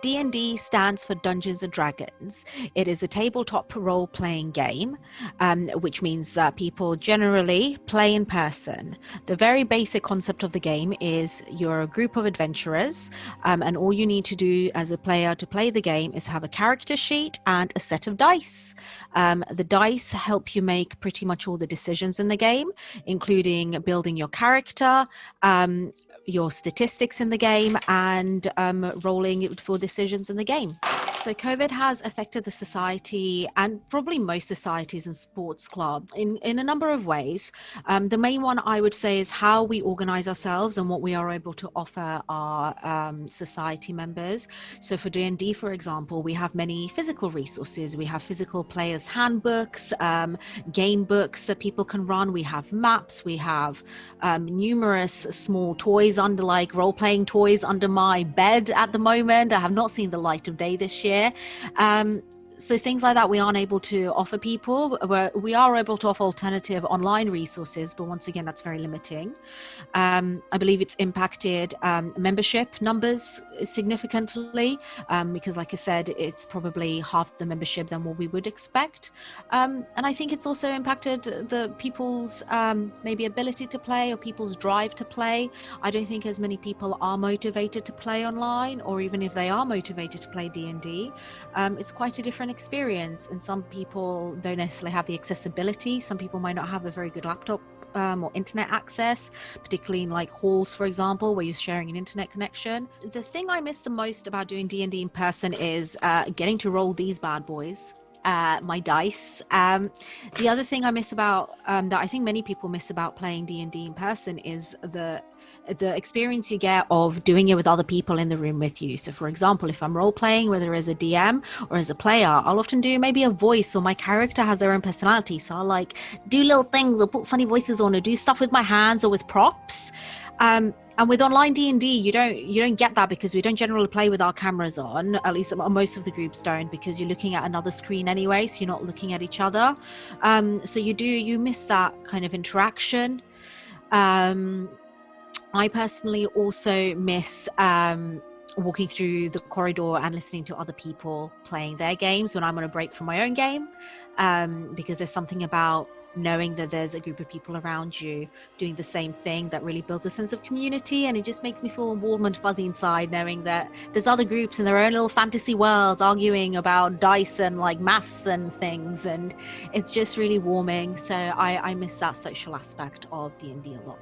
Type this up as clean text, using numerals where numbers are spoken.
D&D stands for Dungeons and Dragons. It is a tabletop role-playing game, which means that people generally play in person. The very basic concept of the game is you're a group of adventurers, and all you need to do as a player to play the game is have a character sheet and a set of dice. The dice help you make pretty much all the decisions in the game, including building your character, your statistics in the game, and rolling for decisions in the game. So COVID has affected the society, and probably most societies and sports clubs, in a number of ways. The main one I would say is how we organize ourselves and what we are able to offer our society members. So for D&D, for example, we have many physical resources. We have physical players handbooks, game books that people can run. We have maps. We have numerous small toys under, like role-playing toys under my bed at the moment. I have not seen the light of day this year. So things like that we aren't able to offer people. We are able to offer alternative online resources, but once again, that's very limiting. I believe it's impacted membership numbers significantly, because like I said, it's probably half the membership than what we would expect. And I think it's also impacted the people's maybe ability to play or people's drive to play. I don't think as many people are motivated to play online, or even if they are motivated to play D&D, it's quite a different experience. And some people don't necessarily have the accessibility. Some people might not have a very good laptop or internet access, particularly in like halls, for example, where you're sharing an internet connection. The thing I miss the most about doing D&D in person is getting to roll these bad boys. My dice. The other thing I miss about that I think many people miss about playing D&D in person is the experience you get of doing it with other people in the room with you. So for example, if I'm role playing, whether as a DM or as a player, I'll often do maybe a voice, or my character has their own personality, so I'll like do little things or put funny voices on, or do stuff with my hands or with props. And with online D&D, you don't get that, because we don't generally play with our cameras on. At least most of the groups don't, because you're looking at another screen anyway, so you're not looking at each other. So you miss that kind of interaction. I personally also miss walking through the corridor and listening to other people playing their games when I'm on a break from my own game, because there's something about knowing that there's a group of people around you doing the same thing that really builds a sense of community, and it just makes me feel warm and fuzzy inside, knowing that there's other groups in their own little fantasy worlds arguing about dice and like maths and things, and it's just really warming. So I miss that social aspect of D&D a lot.